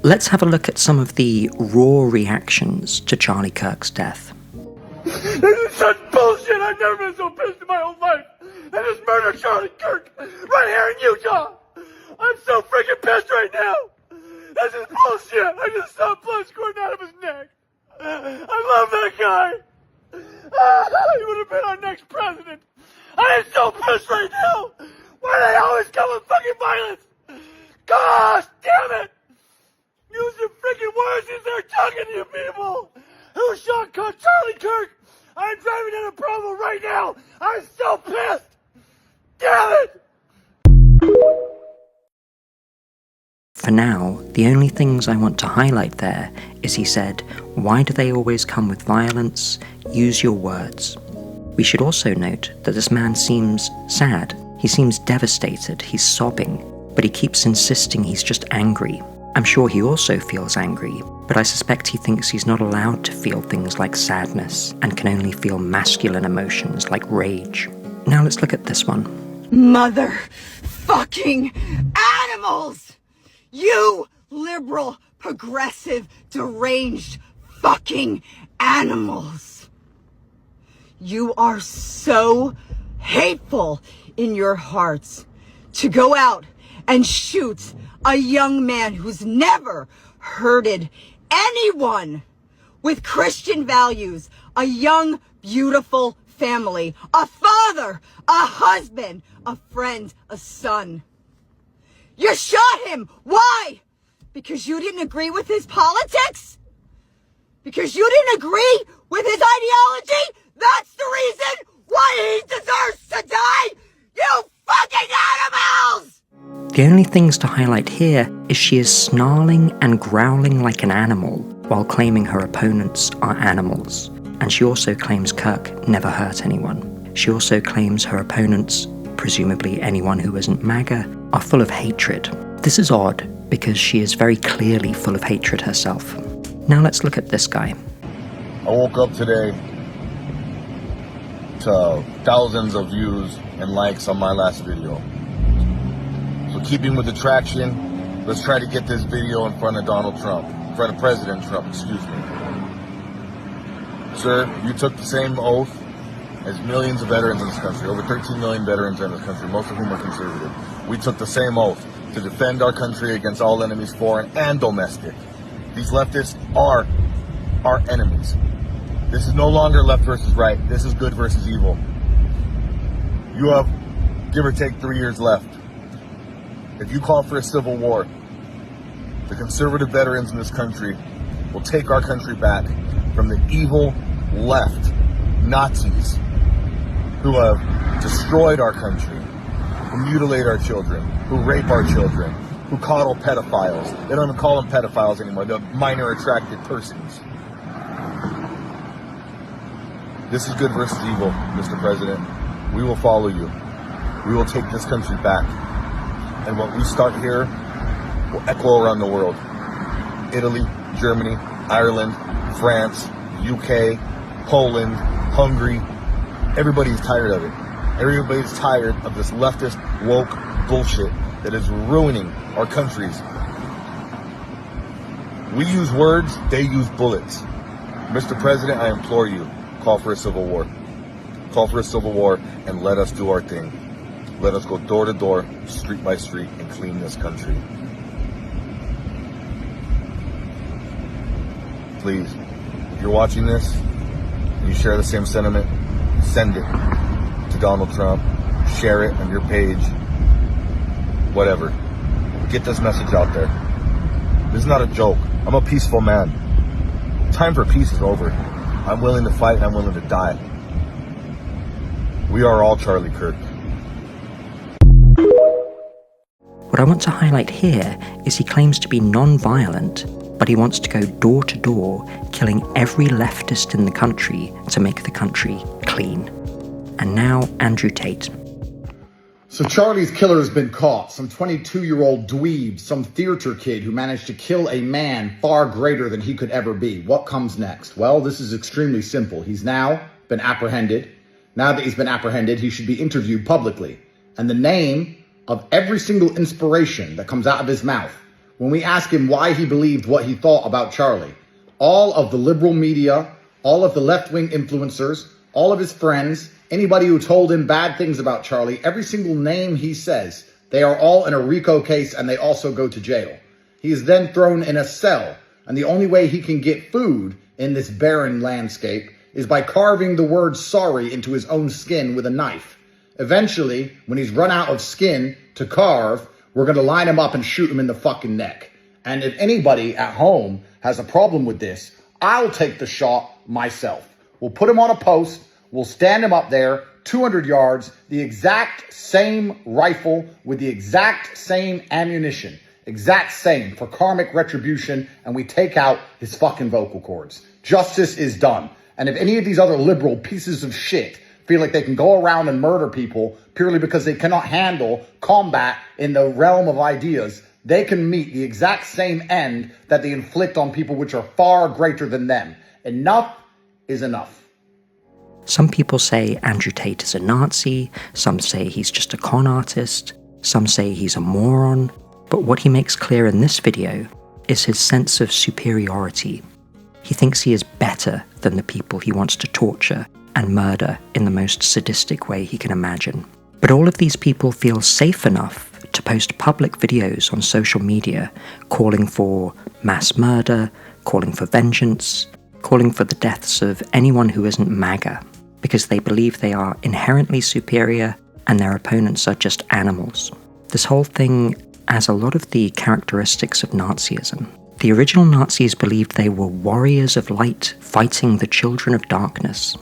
Let's have a look at some of the raw reactions to Charlie Kirk's death. This is such bullshit! I've never been so pissed in my whole life! They just murdered Charlie Kirk right here in Utah! I'm so freaking pissed right now! This is bullshit! I just saw blood squirting out of his neck! I love that guy! He would have been our next president! I am so pissed right now! Why do they always come with fucking violence? Gosh damn it! Use your freaking words as they're talking to you people! Who shot Charlie Kirk? I'm driving in a Provo right now! I'm so pissed! Damn it! For now, the only things I want to highlight there is he said, "Why do they always come with violence? Use your words." We should also note that this man seems sad. He seems devastated, he's sobbing, but he keeps insisting he's just angry. I'm sure he also feels angry, but I suspect he thinks he's not allowed to feel things like sadness and can only feel masculine emotions like rage. Now let's look at this one. Motherfucking animals! You liberal, progressive, deranged fucking animals! You are so hateful in your hearts to go out and shoot a young man who's never hurted anyone with Christian values, a young, beautiful family, a father, a husband, a friend, a son. You shot him. Why? Because you didn't agree with his politics? Because you didn't agree with his ideology? That's the reason why he deserves to die? You fucking animals! The only things to highlight here is she is snarling and growling like an animal while claiming her opponents are animals. And she also claims Kirk never hurt anyone. She also claims her opponents, presumably anyone who isn't MAGA, are full of hatred. This is odd because she is very clearly full of hatred herself. Now let's look at this guy. I woke up today to thousands of views and likes on my last video. So keeping with the traction, let's try to get this video in front of Donald Trump, in front of President Trump, excuse me. Sir, you took the same oath as millions of veterans in this country, over 13 million veterans in this country, most of whom are conservative. We took the same oath to defend our country against all enemies, foreign and domestic. These leftists are our enemies. This is no longer left versus right. This is good versus evil. You have, give or take, 3 years left. If you call for a civil war, the conservative veterans in this country will take our country back from the evil left Nazis who have destroyed our country, who mutilate our children, who rape our children, who coddle pedophiles. They don't even call them pedophiles anymore. They're minor attracted persons. This is good versus evil, Mr. President. We will follow you. We will take this country back. And what we start here will echo around the world. Italy, Germany, Ireland, France, UK, Poland, Hungary. Everybody's tired of it. Everybody's tired of this leftist, woke bullshit that is ruining our countries. We use words, they use bullets. Mr. President, I implore you, call for a civil war. Call for a civil war and let us do our thing. Let us go door to door, street by street, and clean this country. Please, if you're watching this, and you share the same sentiment, send it to Donald Trump, share it on your page, whatever. Get this message out there. This is not a joke. I'm a peaceful man. Time for peace is over. I'm willing to fight and I'm willing to die. We are all Charlie Kirk. What I want to highlight here is he claims to be non-violent, but he wants to go door to door, killing every leftist in the country to make the country clean. And now, Andrew Tate. So Charlie's killer has been caught, some 22-year-old dweeb, some theater kid who managed to kill a man far greater than he could ever be. What comes next? Well, this is extremely simple. He's now been apprehended. Now that he's been apprehended, he should be interviewed publicly. And the name of every single inspiration that comes out of his mouth when we ask him why he believed what he thought about Charlie. All of the liberal media, all of the left-wing influencers, all of his friends, anybody who told him bad things about Charlie, every single name he says, they are all in a RICO case and they also go to jail. He is then thrown in a cell, and the only way he can get food in this barren landscape is by carving the word sorry into his own skin with a knife. Eventually, when he's run out of skin to carve, we're going to line him up and shoot him in the fucking neck. And if anybody at home has a problem with this, I'll take the shot myself. We'll put him on a post. We'll stand him up there, 200 yards, the exact same rifle with the exact same ammunition, exact same for karmic retribution, and we take out his fucking vocal cords. Justice is done. And if any of these other liberal pieces of shit feel like they can go around and murder people purely because they cannot handle combat in the realm of ideas, they can meet the exact same end that they inflict on people which are far greater than them. Enough is enough. Some people say Andrew Tate is a Nazi, some say he's just a con artist, some say he's a moron, but what he makes clear in this video is his sense of superiority. He thinks he is better than the people he wants to torture and murder in the most sadistic way he can imagine. But all of these people feel safe enough to post public videos on social media calling for mass murder, calling for vengeance, calling for the deaths of anyone who isn't MAGA, because they believe they are inherently superior and their opponents are just animals. This whole thing has a lot of the characteristics of Nazism. The original Nazis believed they were warriors of light fighting the children of darkness.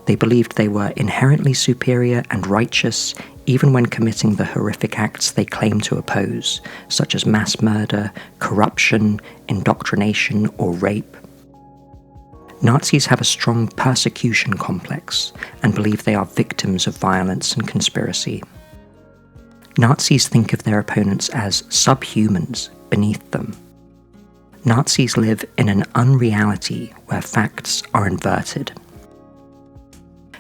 They believed they were inherently superior and righteous even when committing the horrific acts they claimed to oppose, such as mass murder, corruption, indoctrination, or rape. Nazis have a strong persecution complex and believe they are victims of violence and conspiracy. Nazis think of their opponents as subhumans beneath them. Nazis live in an unreality where facts are inverted.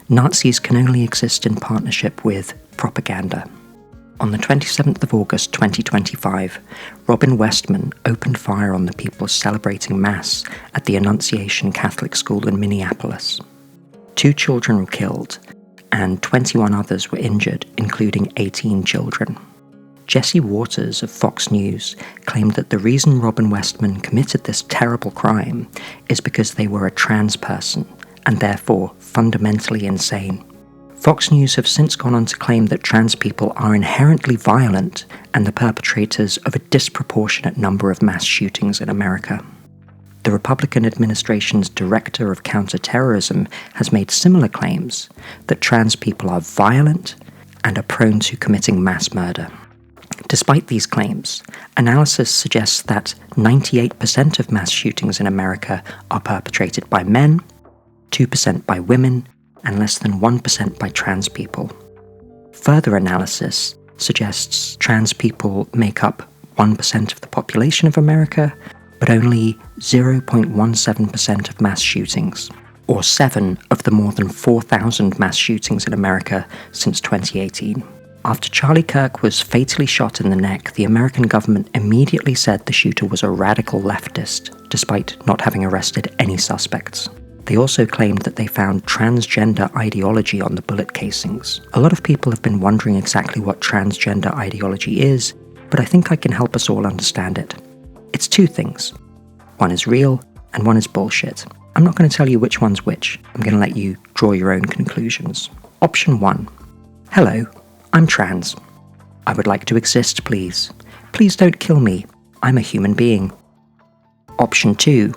Nazis can only exist in partnership with propaganda. On the 27th of August 2025, Robin Westman opened fire on the people celebrating Mass at the Annunciation Catholic School in Minneapolis. 2 children were killed, and 21 others were injured, including 18 children. Jesse Waters of Fox News claimed that the reason Robin Westman committed this terrible crime is because they were a trans person, and therefore fundamentally insane. Fox News have since gone on to claim that trans people are inherently violent and the perpetrators of a disproportionate number of mass shootings in America. The Republican administration's Director of Counterterrorism has made similar claims that trans people are violent and are prone to committing mass murder. Despite these claims, analysis suggests that 98% of mass shootings in America are perpetrated by men, 2% by women, and less than 1% by trans people. Further analysis suggests trans people make up 1% of the population of America, but only 0.17% of mass shootings, or 7 of the more than 4,000 mass shootings in America since 2018. After Charlie Kirk was fatally shot in the neck, the American government immediately said the shooter was a radical leftist, despite not having arrested any suspects. They also claimed that they found transgender ideology on the bullet casings. A lot of people have been wondering exactly what transgender ideology is, but I think I can help us all understand it. It's 2 things. One is real, and one is bullshit. I'm not going to tell you which one's which. I'm going to let you draw your own conclusions. Option 1. Hello, I'm trans. I would like to exist, please. Please don't kill me. I'm a human being. Option 2.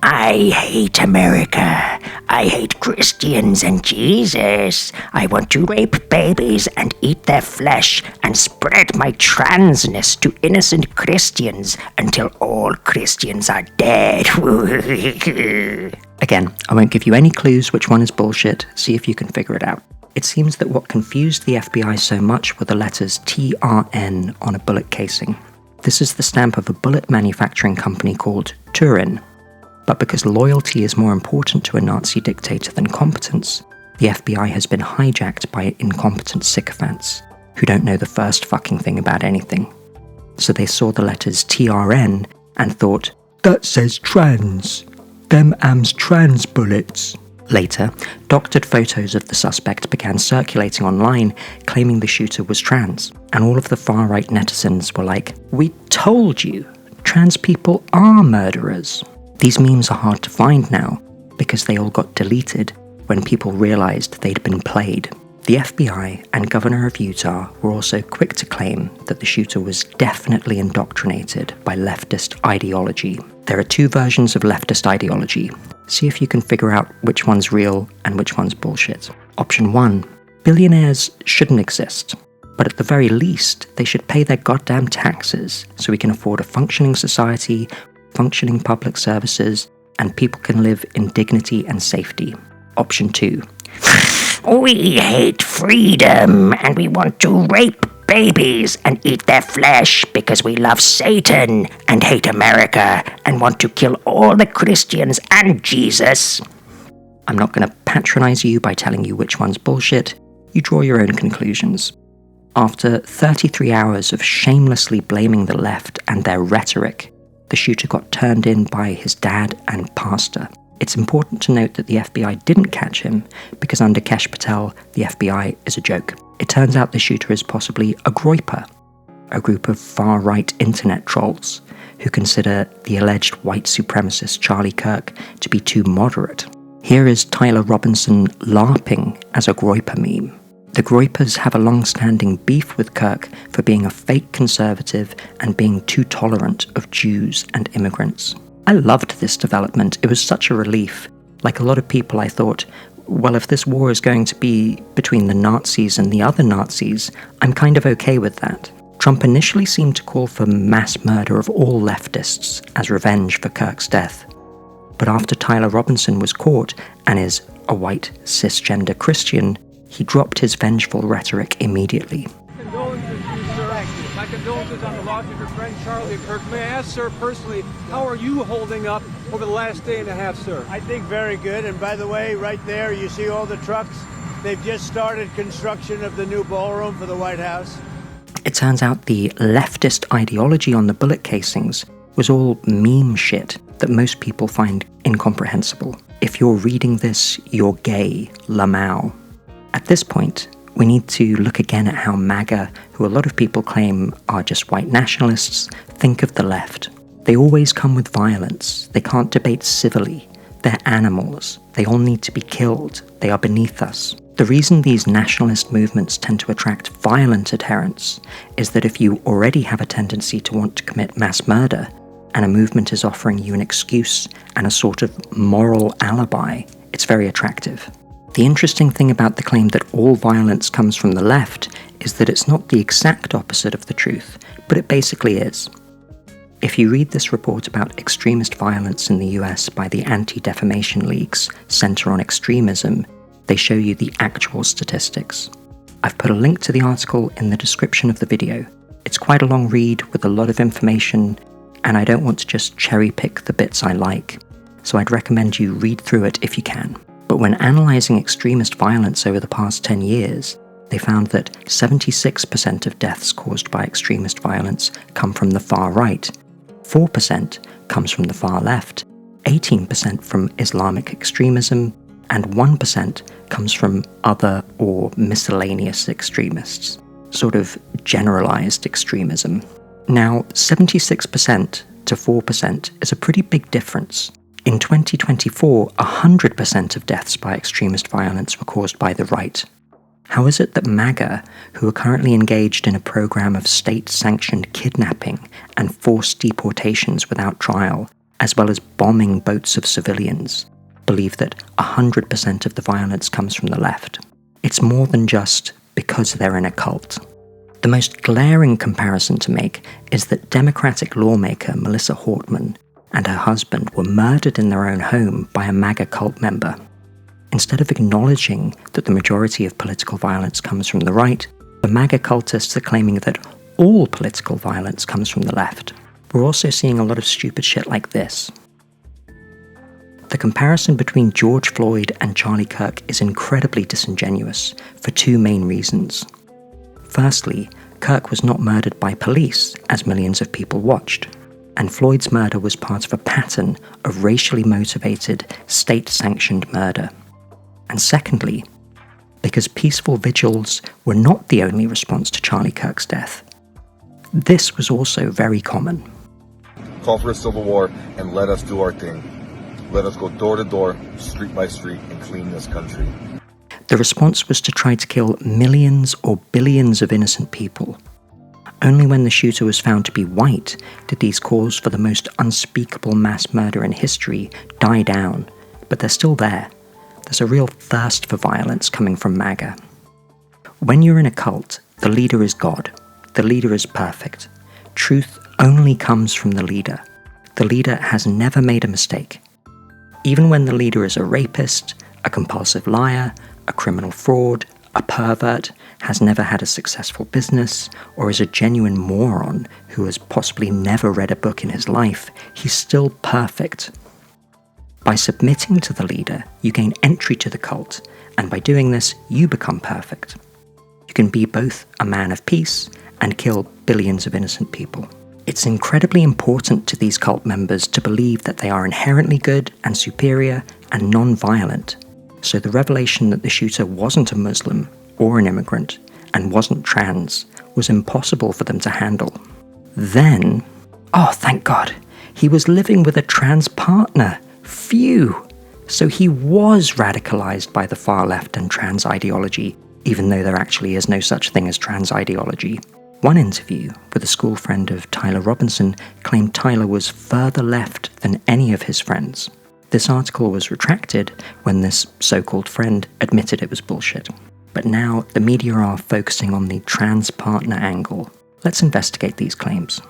I hate America. I hate Christians and Jesus. I want to rape babies and eat their flesh and spread my transness to innocent Christians until all Christians are dead. Again, I won't give you any clues which one is bullshit. See if you can figure it out. It seems that what confused the FBI so much were the letters TRN on a bullet casing. This is the stamp of a bullet manufacturing company called Turin. But because loyalty is more important to a Nazi dictator than competence, the FBI has been hijacked by incompetent sycophants who don't know the first fucking thing about anything. So they saw the letters TRN and thought, "That says trans. Them am's trans bullets." Later, doctored photos of the suspect began circulating online, claiming the shooter was trans. And all of the far-right netizens were like, "We told you, trans people are murderers." These memes are hard to find now, because they all got deleted when people realized they'd been played. The FBI and Governor of Utah were also quick to claim that the shooter was definitely indoctrinated by leftist ideology. There are two versions of leftist ideology. See if you can figure out which one's real and which one's bullshit. Option 1. Billionaires shouldn't exist, but at the very least, they should pay their goddamn taxes so we can afford a functioning society, functioning public services, and people can live in dignity and safety. Option 2. We hate freedom, and we want to rape babies and eat their flesh because we love Satan and hate America and want to kill all the Christians and Jesus. I'm not going to patronize you by telling you which one's bullshit. You draw your own conclusions. After 33 hours of shamelessly blaming the left and their rhetoric, the shooter got turned in by his dad and pastor. It's important to note that the FBI didn't catch him because under Kesh Patel, the FBI is a joke. It turns out the shooter is possibly a groyper, a group of far-right internet trolls who consider the alleged white supremacist Charlie Kirk to be too moderate. Here is Tyler Robinson LARPing as a groyper meme. The groypers have a long-standing beef with Kirk for being a fake conservative and being too tolerant of Jews and immigrants. I loved this development. It was such a relief. Like a lot of people, I thought, well, if this war is going to be between the Nazis and the other Nazis, I'm kind of okay with that. Trump initially seemed to call for mass murder of all leftists as revenge for Kirk's death. But after Tyler Robinson was caught and is a white cisgender Christian, he dropped his vengeful rhetoric immediately. My condolences on the loss of your friend Charlie Kirk. May I ask, sir, personally, how are you holding up over the last day and a half, sir? I think very good. And by the way, right there, you see all the trucks? They've just started construction of the new ballroom for the White House. It turns out the leftist ideology on the bullet casings was all meme shit that most people find incomprehensible. If you're reading this, you're gay, Lamau. At this point, we need to look again at how MAGA, who a lot of people claim are just white nationalists, think of the left. They always come with violence. They can't debate civilly. They're animals. They all need to be killed. They are beneath us. The reason these nationalist movements tend to attract violent adherents is that if you already have a tendency to want to commit mass murder, and a movement is offering you an excuse and a sort of moral alibi, it's very attractive. The interesting thing about the claim that all violence comes from the left is that it's not the exact opposite of the truth, but it basically is. If you read this report about extremist violence in the US by the Anti-Defamation League's Center on Extremism, they show you the actual statistics. I've put a link to the article in the description of the video. It's quite a long read with a lot of information, and I don't want to just cherry-pick the bits I like, so I'd recommend you read through it if you can. But when analysing extremist violence over the past 10 years, they found that 76% of deaths caused by extremist violence come from the far right, 4% comes from the far left, 18% from Islamic extremism, and 1% comes from other or miscellaneous extremists, sort of generalised extremism. Now, 76% to 4% is a pretty big difference. In 2024, 100% of deaths by extremist violence were caused by the right. How is it that MAGA, who are currently engaged in a program of state-sanctioned kidnapping and forced deportations without trial, as well as bombing boats of civilians, believe that 100% of the violence comes from the left? It's more than just because they're in a cult. The most glaring comparison to make is that Democratic lawmaker Melissa Hortman and her husband were murdered in their own home by a MAGA cult member. Instead of acknowledging that the majority of political violence comes from the right, the MAGA cultists are claiming that all political violence comes from the left. We're also seeing a lot of stupid shit like this. The comparison between George Floyd and Charlie Kirk is incredibly disingenuous for two main reasons. Firstly, Kirk was not murdered by police, as millions of people watched. And Floyd's murder was part of a pattern of racially motivated, state-sanctioned murder. And secondly, because peaceful vigils were not the only response to Charlie Kirk's death. This was also very common. Call for a civil war and let us do our thing. Let us go door to door, street by street, and clean this country. The response was to try to kill millions or billions of innocent people. Only when the shooter was found to be white did these calls for the most unspeakable mass murder in history die down, but they're still there. There's a real thirst for violence coming from MAGA. When you're in a cult, the leader is God. The leader is perfect. Truth only comes from the leader. The leader has never made a mistake. Even when the leader is a rapist, a compulsive liar, a criminal fraud, a pervert, has never had a successful business, or is a genuine moron who has possibly never read a book in his life, he's still perfect. By submitting to the leader, you gain entry to the cult, and by doing this, you become perfect. You can be both a man of peace and kill billions of innocent people. It's incredibly important to these cult members to believe that they are inherently good and superior and non-violent. So the revelation that the shooter wasn't a Muslim or an immigrant and wasn't trans was impossible for them to handle. Then, oh thank God, he was living with a trans partner. Phew! So he was radicalized by the far left and trans ideology, even though there actually is no such thing as trans ideology. One interview with a school friend of Tyler Robinson claimed Tyler was further left than any of his friends. This article was retracted when this so-called friend admitted it was bullshit. But now the media are focusing on the trans partner angle. Let's investigate these claims.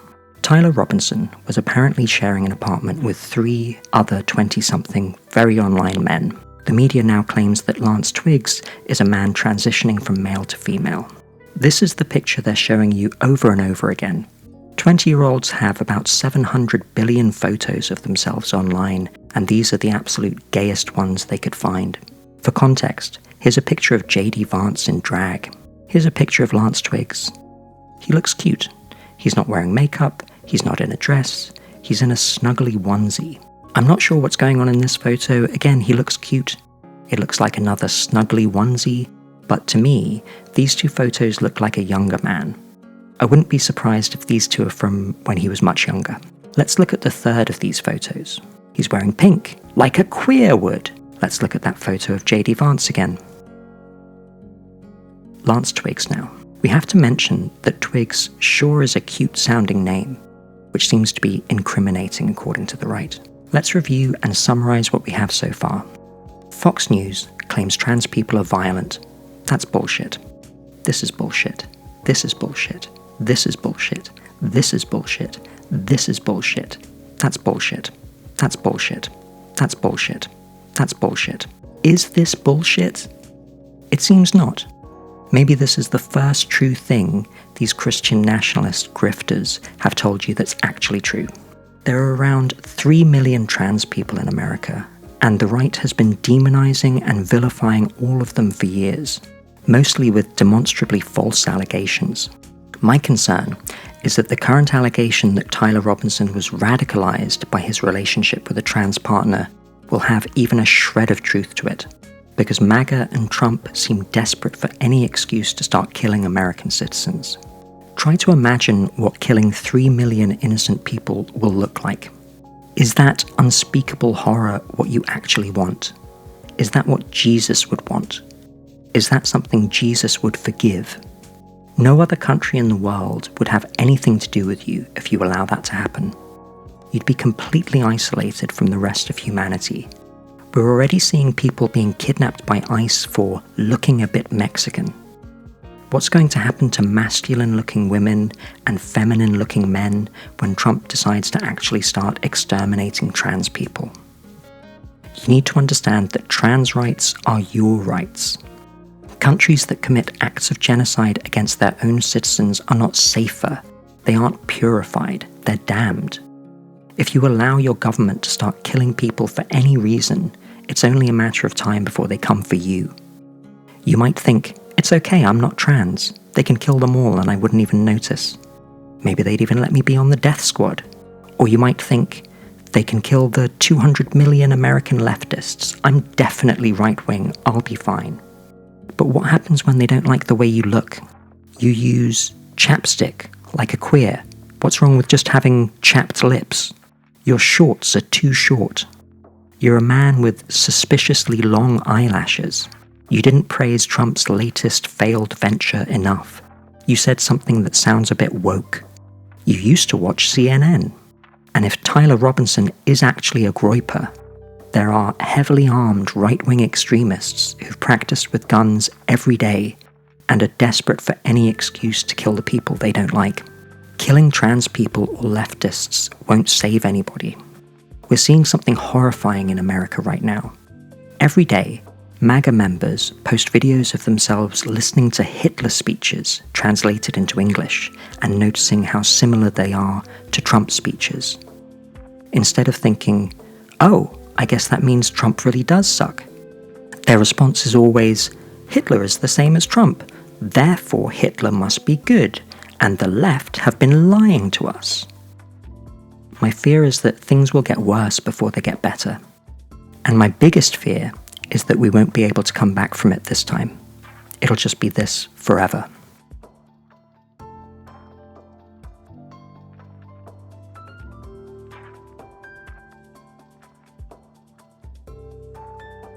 Tyler Robinson was apparently sharing an apartment with 3 other 20-something very online men. The media now claims that Lance Twiggs is a man transitioning from male to female. This is the picture they're showing you over and over again. 20-year-olds have about 700 billion photos of themselves online, and these are the absolute gayest ones they could find. For context, here's a picture of JD Vance in drag. Here's a picture of Lance Twiggs. He looks cute. He's not wearing makeup, he's not in a dress, he's in a snuggly onesie. I'm not sure what's going on in this photo. Again, he looks cute. It looks like another snuggly onesie, but to me, these 2 photos look like a younger man. I wouldn't be surprised if these 2 are from when he was much younger. Let's look at the third of these photos. He's wearing pink, like a queer would. Let's look at that photo of JD Vance again. Lance Twiggs now. We have to mention that Twiggs sure is a cute-sounding name, which seems to be incriminating according to the right. Let's review and summarize what we have so far. Fox News claims trans people are violent. That's bullshit. This is bullshit. This is bullshit. This is bullshit. This is bullshit. This is bullshit. That's bullshit. That's bullshit. That's bullshit. That's bullshit. Is this bullshit? It seems not. Maybe this is the first true thing these Christian nationalist grifters have told you that's actually true. There are around 3 million trans people in America, and the right has been demonizing and vilifying all of them for years, mostly with demonstrably false allegations. My concern is that the current allegation that Tyler Robinson was radicalized by his relationship with a trans partner will have even a shred of truth to it, because MAGA and Trump seem desperate for any excuse to start killing American citizens. Try to imagine what killing 3 million innocent people will look like. Is that unspeakable horror what you actually want? Is that what Jesus would want? Is that something Jesus would forgive? No other country in the world would have anything to do with you if you allow that to happen. You'd be completely isolated from the rest of humanity. We're already seeing people being kidnapped by ICE for looking a bit Mexican. What's going to happen to masculine-looking women and feminine-looking men when Trump decides to actually start exterminating trans people? You need to understand that trans rights are your rights. Countries that commit acts of genocide against their own citizens are not safer. They aren't purified. They're damned. If you allow your government to start killing people for any reason, it's only a matter of time before they come for you. You might think, it's okay, I'm not trans. They can kill them all and I wouldn't even notice. Maybe they'd even let me be on the death squad. Or you might think, they can kill the 200 million American leftists. I'm definitely right-wing, I'll be fine. But what happens when they don't like the way you look? You use chapstick, like a queer. What's wrong with just having chapped lips? Your shorts are too short. You're a man with suspiciously long eyelashes. You didn't praise Trump's latest failed venture enough. You said something that sounds a bit woke. You used to watch CNN. And if Tyler Robinson is actually a groyper, there are heavily armed right-wing extremists who've practiced with guns every day and are desperate for any excuse to kill the people they don't like. Killing trans people or leftists won't save anybody. We're seeing something horrifying in America right now. Every day, MAGA members post videos of themselves listening to Hitler speeches translated into English and noticing how similar they are to Trump speeches. Instead of thinking, oh, I guess that means Trump really does suck. Their response is always, Hitler is the same as Trump, therefore Hitler must be good, and the left have been lying to us. My fear is that things will get worse before they get better. And my biggest fear is that we won't be able to come back from it this time. It'll just be this forever.